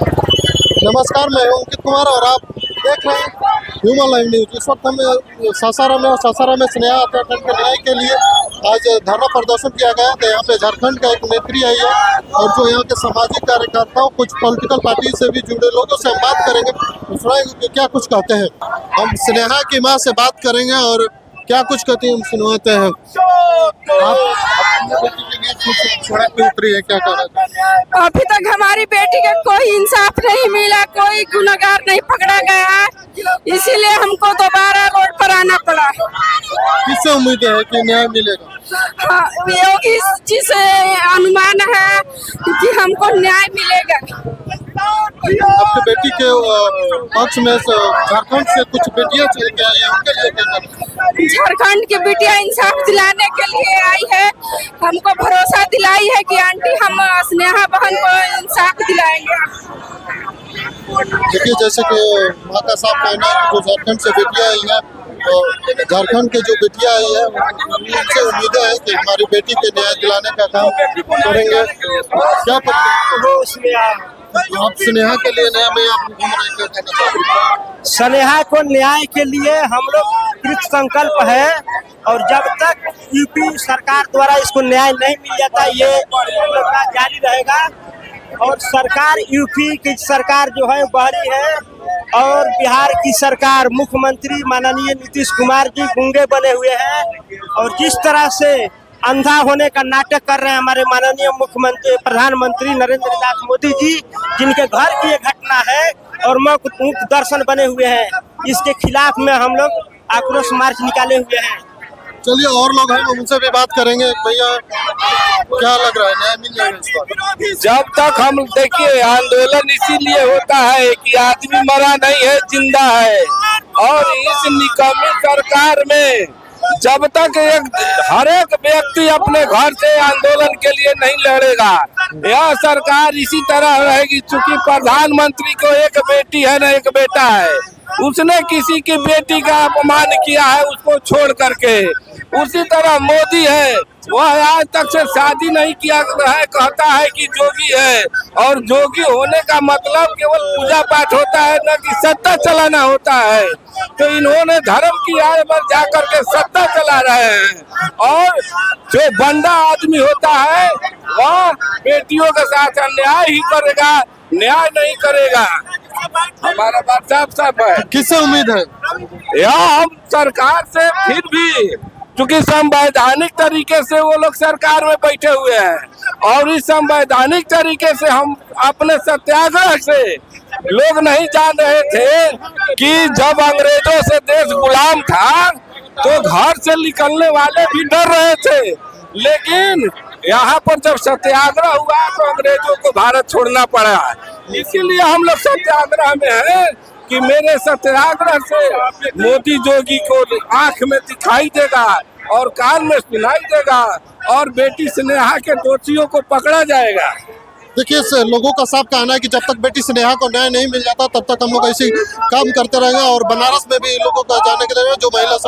नमस्कार, मैं हूं अंकित कुमार और आप देख रहे हैं ह्यूमन लाइव न्यूज। इस वक्त हम सासाराम में सासाराम में स्नेहा हत्याकांड के न्याय के लिए आज धरना प्रदर्शन किया गया। तो यहाँ पे झारखंड का एक नेत्री आई है और जो यहाँ के सामाजिक कार्यकर्ताओं, कुछ पॉलिटिकल पार्टी से भी जुड़े लोगों से हम बात करेंगे, सुनाएंगे क्या कुछ कहते हैं। हम स्नेहा की माँ से बात करेंगे और क्या कुछ कहते हैं हम सुनवाते हैं। आप अपनी बेटी के लिए कुछ सड़क पे उतरी है, क्या कहना? अभी तक हमारी बेटी का कोई इंसाफ नहीं मिला, कोई गुनहगार नहीं पकड़ा गया, इसीलिए हमको दोबारा रोड पर आना पड़ा। किससे उम्मीद है कि न्याय मिलेगा? हाँ, योगी जी से अनुमान है कि हमको न्याय मिलेगा। आपके बेटी के पक्ष में झारखंड से कुछ बेटियां चल के आई हैं, उनके लिए क्या कहना? झारखंड की बेटियां इंसाफ दिलाने के लिए आई है, हमको भरोसा दिलाई है कि आंटी हम स्नेहा बहन को इंसाफ दिलाएंगे। देखिए, जैसे कि माँ का साफ कहना है कि जो झारखंड से बेटियां आई हैं, तो झारखंड के जो बेटियां आई है उनसे उम्मीदें हैं कि हमारी बेटी के न्याय दिलाने का काम करेंगे। क्या आप स्नेहा के लिए नया में आप घूम रहे हैं, क्या कहना चाहते? स्नेहा को न्याय के लिए हम लोग कृत संकल्प है और जब तक यूपी सरकार द्वारा इसको न्याय नहीं मिल जाता ये हम लोग का जारी रहेगा। और सरकार यूपी की सरकार जो है बाहरी है और बिहार की सरकार मुख्यमंत्री माननीय नीतीश कुमार जी गूंगे बने हुए हैं और जिस तरह से अंधा होने का नाटक कर रहे हैं हमारे माननीय मुख्यमंत्री प्रधानमंत्री नरेंद्र दास मोदी जी, जिनके घर की ये घटना है और मुख्य दर्शन बने हुए हैं, इसके खिलाफ में हम लोग आक्रोश मार्च निकाले हुए हैं। चलिए, और लोग हैं, उनसे भी बात करेंगे। भैया, क्या लग रहा है, न्याय मिल जाएगा इस बार? जब तक हम देखिए, आंदोलन इसीलिए होता है कि आदमी मरा नहीं है, जिंदा है। और इस निकम्मी सरकार में जब तक हर एक व्यक्ति अपने घर से आंदोलन के लिए नहीं लड़ेगा, यह सरकार इसी तरह रहेगी। चूंकि प्रधानमंत्री को एक बेटी है न एक बेटा है, उसने किसी की बेटी का अपमान किया है उसको छोड़ करके। उसी तरह मोदी है, वह आज तक से शादी नहीं किया है, कहता है कि जोगी है। और जोगी होने का मतलब केवल पूजा पाठ होता है, न कि सत्ता चलाना होता है। तो इन्होंने धर्म की आड़ पर जाकर के सत्ता चला रहे हैं। और जो बंदा आदमी होता है वह बेटियों के साथ अन्याय ही करेगा, न्याय नहीं करेगा। हमारा बात साफ साफ है। किससे उम्मीद है? यह हम सरकार से, फिर भी क्योंकि संवैधानिक तरीके से वो लोग सरकार में बैठे हुए हैं और इस संवैधानिक तरीके से हम अपने सत्याग्रह से, लोग नहीं जान रहे थे कि जब अंग्रेजों से देश गुलाम था तो घर से निकलने वाले भी डर रहे थे। लेकिन यहाँ पर जब सत्याग्रह हुआ तो अंग्रेजों को भारत छोड़ना पड़ा। इसीलिए हम लोग सत्याग्रह में हैं कि मेरे सत्याग्रह से मोदी जोगी को आंख में दिखाई देगा और कान में सुनाई देगा और बेटी स्नेहा के दोषियों को पकड़ा जाएगा। देखिए, लोगों का साफ कहना है कि जब तक बेटी स्नेहा को न्याय नहीं मिल जाता तब तक हम लोग ऐसे काम करते रहेंगे। और बनारस में भी लोगों का जाने के लिए जो महिला दिवस,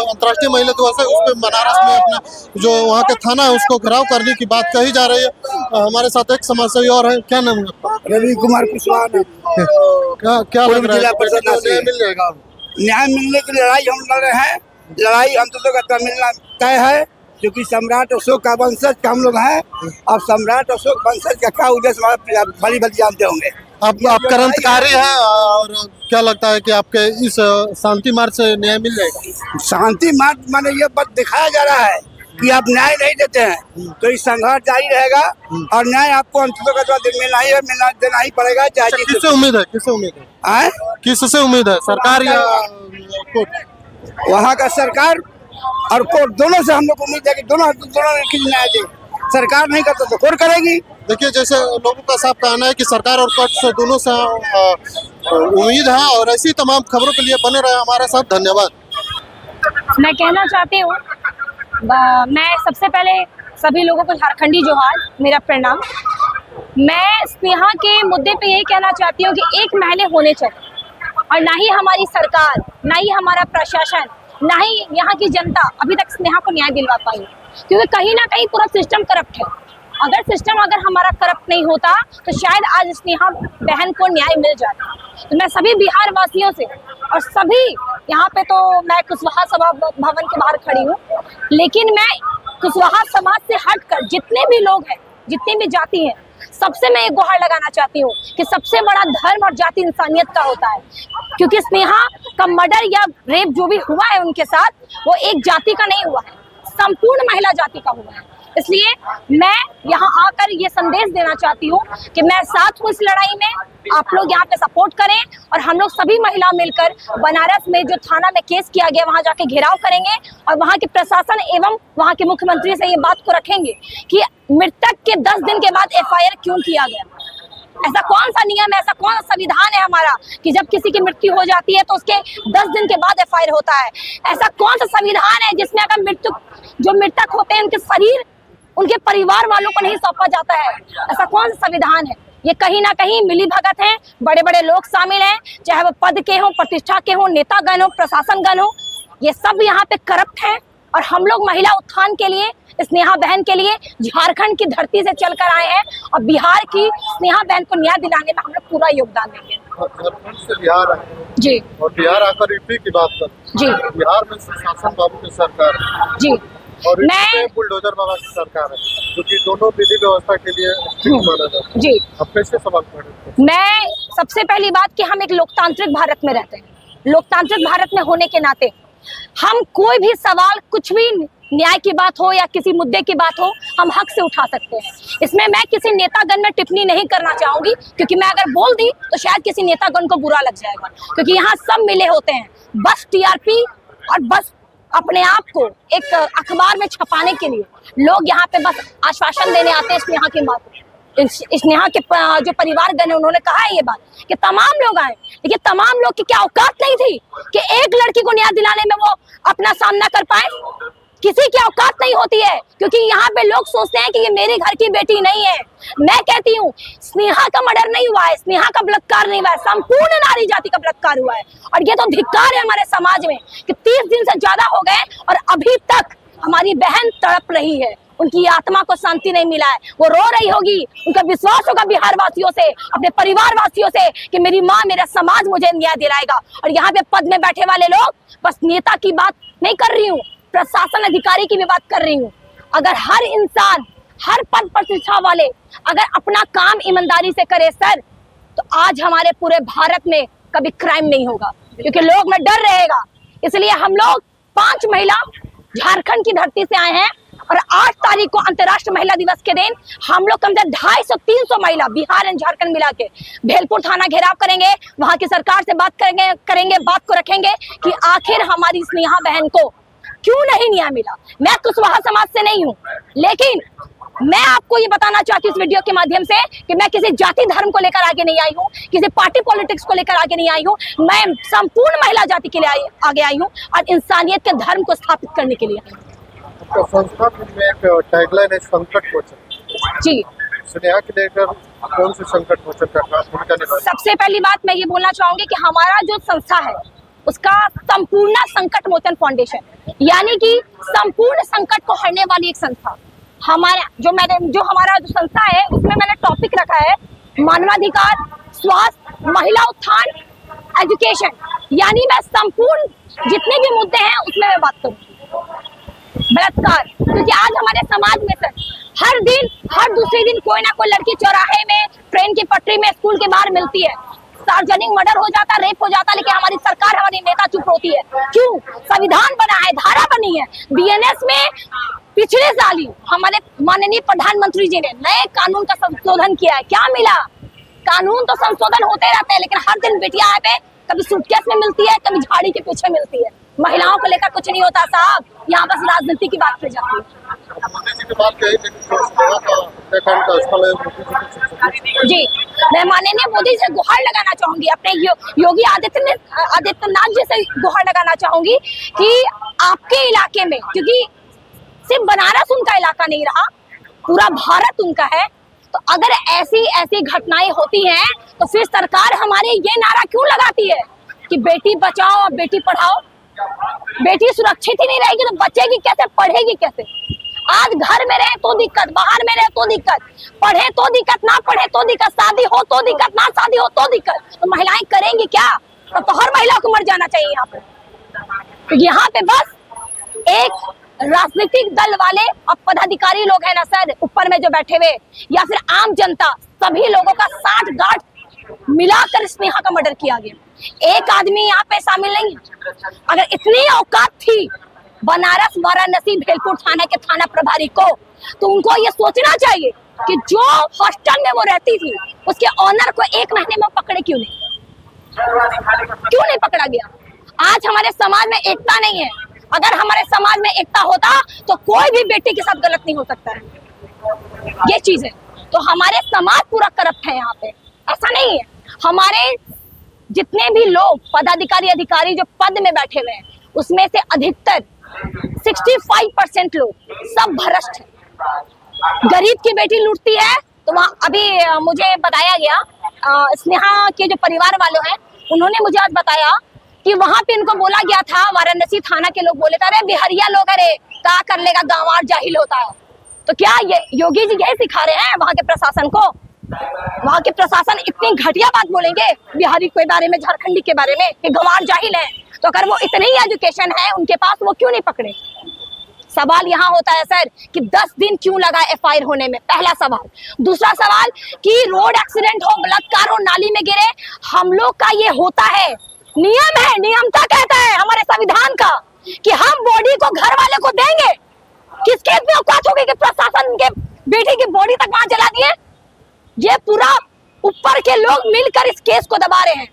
अंतर्राष्ट्रीय महिला दिवस है, उस पर बनारस में अपना जो वहाँ के थाना है उसको घेराव करने की बात कही जा रही है। हमारे साथ एक समाजसेवी और है, क्या नाम है? रवि कुमार कुशवाहा। क्या लग रहा है, न्याय मिल जाएगा? न्याय मिलने की लड़ाई हम लड़ रहे हैं, लड़ाई अंततः का मिलना तय है, क्योंकि सम्राट अशोक का वंशज का हम लोग हैं। अब सम्राट अशोक वंशज का क्या उद्देश्य भली भली जानते होंगे। आप क्रांतिकारी हैं और क्या लगता है कि आपके इस शांति मार्च से न्याय मिल जाएगा? शांति मार्च माने ये बात दिखाया जा रहा है कि आप न्याय नहीं देते हैं तो इस संघर्ष जारी रहेगा और न्याय आपको अंततः का मिलना ही है, मिलना देना ही पड़ेगा। चाहे किससे उम्मीद है? किससे उम्मीद है? किससे उम्मीद है, सरकार या कोर्ट? वहाँ का सरकार और कोर्ट दोनों से हम लोग उम्मीद है कि दोनों न्याय दे। सरकार नहीं करता तो कोर्ट करेगी। देखिए, जैसे लोगों का साफ कहना है कि सरकार और कोर्ट से दोनों से उम्मीद है और ऐसी तमाम खबरों के लिए बने रहे हमारे साथ। धन्यवाद। मैं कहना चाहती हूँ, मैं सबसे पहले सभी लोगों को झारखंडी जोहार, मेरा प्रणाम। मैं स्नेहा के मुद्दे पे यही कहना चाहती हूँ कि एक महले होने चाहिए और ना ही हमारी सरकार, ना ही हमारा प्रशासन, ना ही यहाँ की जनता अभी तक स्नेहा को न्याय दिलवा पाई, क्योंकि कहीं ना कहीं पूरा सिस्टम करप्ट है। अगर सिस्टम अगर हमारा करप्ट नहीं होता तो शायद आज स्नेहा बहन को न्याय मिल जाता। तो मैं सभी बिहार वासियों से और सभी यहाँ पे, तो मैं कुशवाहा सभा भवन के बाहर खड़ी हूँ, लेकिन मैं कुशवाहा समाज से हटकर जितने भी लोग हैं, जितनी भी जाति हैं, सबसे मैं एक गुहार लगाना चाहती हूँ कि सबसे बड़ा धर्म और जाति इंसानियत का होता है। क्योंकि स्नेहा का मर्डर या रेप जो भी हुआ है उनके साथ, वो एक जाति का नहीं हुआ है, संपूर्ण महिला जाति का हुआ है। इसलिए मैं यहाँ आकर ये संदेश देना चाहती हूँ कि मैं साथ हूँ इस लड़ाई में, आप लोग यहाँ पे सपोर्ट करें और हम लोग सभी महिला मिलकर बनारस में जो थाना में केस किया गया वहाँ जाके घेराव करेंगे और वहाँ के प्रशासन एवं वहाँ के मुख्यमंत्री से ये बात को रखेंगे कि मृतक के 10 दिन के बाद FIR क्यों किया गया। ऐसा कौन सा नियम है, ऐसा कौन सा संविधान है हमारा कि जब किसी की मृत्यु हो जाती है तो उसके 10 दिन के बाद FIR होता है। ऐसा कौन सा संविधान है जिसमें अगर जो मृतक होते हैं उनके शरीर उनके परिवार वालों को नहीं सौंपा जाता है। ऐसा कौन सा संविधान है? ये कहीं ना कहीं मिली भगत है, बड़े बड़े लोग शामिल हैं, चाहे वो पद के हों, प्रतिष्ठा के हों, नेतागण हो, प्रशासनगण हो, ये सब यहाँ पे करप्ट है। और हम लोग महिला उत्थान के लिए, स्नेहा बहन के लिए झारखंड की धरती से चलकर आए हैं और बिहार की स्नेहा बहन को न्याय दिलाने में हम लोग पूरा योगदान देंगे। झारखंड से बिहार आए जी, और बिहार आकर यूपी की बात कर जी, बिहार में सुशासन बाबू की सरकार है जी, और मैं बुलडोजर बाबा की सरकार है, जो कि दोनों विधि व्यवस्था के लिए स्ट्रिक्ट माना जाता है। जी, अब कैसे सवाल खड़े? मैं सबसे पहली बात कि हम एक लोकतांत्रिक भारत में रहते हैं। लोकतांत्रिक भारत में होने के नाते हम कोई भी सवाल, कुछ भी न्याय की बात हो या किसी मुद्दे की बात हो, हम हक से उठा सकते हैं। इसमें मैं किसी नेतागण में टिप्पणी नहीं करना चाहूंगी, क्योंकि मैं अगर बोल दी तो शायद किसी नेतागण को बुरा लग जाएगा, क्योंकि यहाँ सब मिले होते हैं बस TRP और बस अपने आप को एक अखबार में छपाने के लिए। लोग यहाँ पे बस आश्वासन देने आते हैं स्नेहा की मां को। स्नेहा के जो परिवारगण है उन्होंने कहा है ये बात कि तमाम लोग आए, लेकिन तमाम लोग की क्या औकात नहीं थी कि एक लड़की को न्याय दिलाने में वो अपना सामना कर पाए? किसी की औकात नहीं होती है, क्योंकि यहाँ पे लोग सोचते हैं कि ये मेरे घर की बेटी नहीं है। मैं कहती हूँ स्नेहा का मर्डर नहीं हुआ है, स्नेहा का बलात्कार नहीं हुआ है, संपूर्ण नारी जाति का बलात्कार हुआ है। और ये तो धिक्कार है हमारे समाज में कि 30 दिन से ज्यादा हो गए और अभी तक हमारी बहन तड़प रही है, उनकी आत्मा को शांति नहीं मिला है। वो रो रही होगी, उनका विश्वास होगा बिहार वासियों से, अपने परिवार वासियों से कि मेरी माँ, मेरा समाज मुझे न्याय दिलाएगा। और यहाँ पे पद में बैठे वाले लोग, बस नेता की बात नहीं कर रही हूँ, प्रशासन अधिकारी की भी बात कर रही हूँ। अगर हर इंसान, हर पद प्रतिष्ठा वाले अगर अपना काम ईमानदारी से करे सर, तो आज हमारे पूरे भारत में कभी क्राइम नहीं होगा, क्योंकि लोग में डर रहेगा। इसलिए हम लोग 5 महिला झारखंड की धरती से आए हैं और 8 तारीख को अंतर्राष्ट्रीय महिला दिवस के दिन हम लोग कम से कम 250-300 महिला बिहार एंड झारखंड मिला के भेलपुर थाना घेराव करेंगे, वहां की सरकार से बात करेंगे, बात को रखेंगे कि आखिर हमारी स्नेहा बहन को क्यों नहीं न्याय मिला। मैं कुशवाहा समाज से नहीं हूँ, लेकिन मैं आपको ये बताना चाहती हूँ इस वीडियो के माध्यम से कि मैं किसी जाति धर्म को लेकर आगे नहीं आई हूँ, किसी पार्टी पॉलिटिक्स को लेकर आगे नहीं आई हूँ। मैं संपूर्ण महिला जाति के लिए आगे आई हूँ और इंसानियत के धर्म को स्थापित करने के लिए आई हूँ। तो संस्था में एक टैगलाइन है, संकट मोचन। जी, स्नेहा के लेकर कौन से संकट मोचन करना भूमिका निभाएगी? सबसे पहली बात मैं ये बोलना चाहूंगी कि हमारा जो संस्था है उसका संपूर्ण संकट मोचन फाउंडेशन, यानी कि संपूर्ण संकट को हरने वाली एक संस्था। हमारा जो हमारा जो संस्था है उसमें मैंने टॉपिक रखा है मानवाधिकार, स्वास्थ्य, महिला उत्थान, एजुकेशन, यानी मैं संपूर्ण जितने भी मुद्दे हैं उसमें मैं बात करूंगी। बलात्कार, क्योंकि आज हमारे समाज में सर हर दिन, हर दूसरे दिन कोई ना कोई लड़की चौराहे में, ट्रेन की पटरी में, स्कूल के बाहर मिलती है। सार्वजनिक मर्डर हो जाता, रेप हो जाता, लेकिन हमारी सरकार, हमारी नेता चुप होती है। क्यों? संविधान बना है, धारा बनी है। BNS में पिछले साल ही हमारे माननीय प्रधानमंत्री जी ने नए कानून का संशोधन किया है। क्या मिला? कानून तो संशोधन होते रहते हैं, लेकिन हर दिन बिटिया पे कभी सूटकेस में मिलती है, कभी झाड़ी के पीछे मिलती है। महिलाओं को लेकर कुछ नहीं होता साहब, यहाँ बस राजनीति की बात की जाती है। जी, मैं माननीय मोदी से गुहार लगाना चाहूंगी, अपने योगी आदित्यनाथ जी से गुहार लगाना चाहूंगी कि आपके इलाके में, क्योंकि सिर्फ बनारस उनका इलाका नहीं रहा, पूरा भारत उनका है, तो अगर ऐसी घटनाएं होती हैं तो फिर सरकार हमारे ये नारा क्यों लगाती है कि बेटी बचाओ और बेटी पढ़ाओ? बेटी सुरक्षित ही नहीं रहेगी तो बचेगी कैसे, पढ़ेगी कैसे? आज घर में रहे तो दिक्कत, बाहर में रहे तो दिक्कत, पढ़े तो दिक्कत, ना पढ़े तो दिक्कत, शादी हो तो दिक्कत, ना शादी हो तो दिक्कत। तो महिलाएं करेंगी क्या? तो हर महिला को मर जाना चाहिए यहाँ पे। तो यहाँ पे बस एक राजनीतिक दल वाले और पदाधिकारी लोग हैं ना सर, ऊपर में जो बैठे हुए, या फिर आम जनता, सभी लोगों का 60 गांठ मिलाकर स्नेहा का मर्डर किया गया। एक आदमी यहाँ पे शामिल नहीं है। अगर इतनी औकात थी बनारस, वाराणसी, भेलपुर थाना के थाना प्रभारी को, तो उनको ये सोचना चाहिए कि जो हॉस्टल में वो रहती थी उसके ऑनर को 1 महीने में पकड़े क्यों नहीं पकड़ा गया। आज हमारे समाज में एकता नहीं है। अगर हमारे समाज में एकता होता तो कोई भी बेटी के साथ गलत नहीं हो सकता है। ये चीज है। तो हमारे समाज पूरा करप्ट है यहाँ पे, ऐसा नहीं है। हमारे जितने भी लोग पदाधिकारी अधिकारी जो पद में बैठे हुए हैं, उसमें से अधिकतर 65% लोग सब भ्रष्ट हैं। गरीब की बेटी लूटती है तो वहाँ अभी मुझे बताया गया, स्नेहा के जो परिवार वालों हैं उन्होंने मुझे आज बताया कि वहां पे इनको बोला गया था, वाराणसी थाना के लोग बोले थे, अरे बिहारिया लोग, अरे क्या कर लेगा, गांवार जाहिल होता है। तो क्या ये योगी जी यही सिखा रहे हैं वहां के प्रशासन को? वहां के प्रशासन इतनी घटिया बात बोलेंगे बिहारी के बारे में, झारखंडी के बारे में, कि गंवार जाहिल है। तो अगर वो इतनी ही एजुकेशन है उनके पास, वो क्यों नहीं पकड़े? सवाल यहाँ होता है सर कि 10 दिन क्यों लगा FIR होने में, पहला सवाल। दूसरा सवाल कि रोड एक्सीडेंट हो, बलात्कार हो, नाली में गिरे, हम लोग का ये होता है, नियम है, नियमता कहता है हमारे संविधान का कि हम बॉडी को घर वाले को देंगे। किसके इतनी औकात होगी कि प्रशासन के बेटी की बॉडी तक वहां जला दिए? ये पूरा ऊपर के लोग मिलकर इस केस को दबा रहे हैं।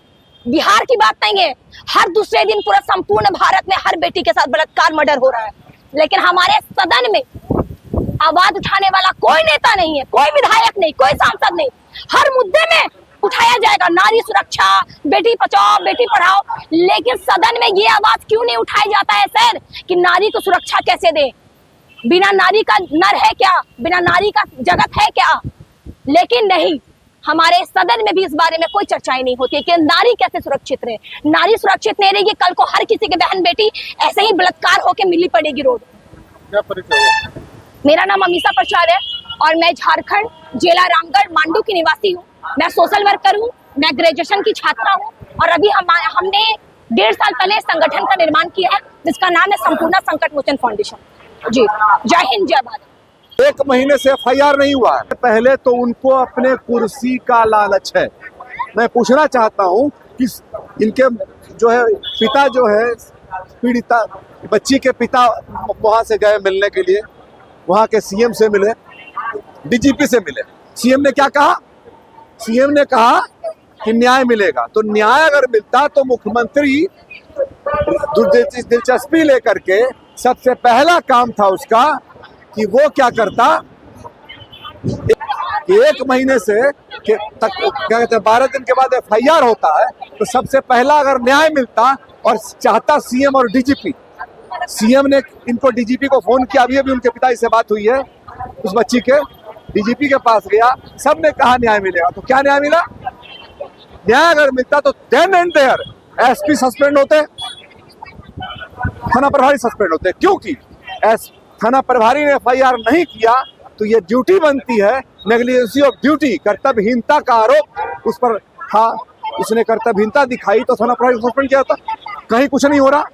बिहार की बात नहीं है, हर दूसरे दिन पूरा संपूर्ण भारत में हर बेटी के साथ बलात्कार, मर्डर हो रहा है। लेकिन हमारे सदन में आवाज उठाने वाला कोई नेता नहीं है, कोई विधायक नहीं, कोई सांसद नहीं। हर मुद्दे में उठाया जाएगा नारी सुरक्षा, बेटी बचाओ, बेटी पढ़ाओ, लेकिन सदन में ये आवाज क्यों नहीं उठाया जाता है सर कि नारी को सुरक्षा कैसे दे? बिना नारी का नर है क्या? बिना नारी का जगत है क्या? लेकिन नहीं, हमारे सदन में भी इस बारे में कोई चर्चाएं नहीं होती है कि नारी कैसे सुरक्षित रहे। नारी सुरक्षित नहीं रहेगी, कल को हर किसी की बहन बेटी ऐसे ही बलात्कार होकर मिली पड़ेगी रोड। क्या परिचय? मेरा नाम अमीषा प्रसाद है और मैं झारखंड जिला रामगढ़ मांडू की निवासी हूँ। मैं सोशल वर्कर हूँ, मैं ग्रेजुएशन की छात्रा हूँ और अभी हमने 1.5 साल पहले संगठन का निर्माण किया है जिसका नाम है संपूर्ण संकट मोचन फाउंडेशन। जी, जय हिंद, जय भारत। 1 महीने से FIR नहीं हुआ है। पहले तो उनको अपने कुर्सी का लालच है। मैं पूछना चाहता हूं कि इनके जो है पिता जो है पीड़िता बच्ची के पिता वहां से गए मिलने के लिए, वहां के CM से मिले, DGP से मिले। CM ने क्या कहा? CM ने कहा कि न्याय मिलेगा। तो न्याय अगर मिलता तो मुख्यमंत्री दिलचस्पी लेकर के सबसे पहला काम था उसका कि वो क्या करता, 1 महीने से तक क्या कहते हैं 12 दिन के बाद FIR होता है, तो सबसे पहला अगर न्याय मिलता और चाहता CM और DGP। CM ने इनको DGP को फोन किया, अभी उनके पिताजी से बात हुई है उस बच्ची के, DGP के पास गया, सब ने कहा न्याय मिलेगा। तो क्या न्याय मिला? न्याय अगर मिलता तो then and there SP suspend होते, थाना प्रभारी सस्पेंड होते। क्योंकि थाना प्रभारी ने FIR नहीं किया तो ये ड्यूटी बनती है, नेग्लिजेंसी ऑफ ड्यूटी, कर्तव्यहीनता का आरोप उस पर था। उसने कर्तव्यहीनता दिखाई तो थाना प्रभारी को सस्पेंड किया था। कहीं कुछ नहीं हो रहा।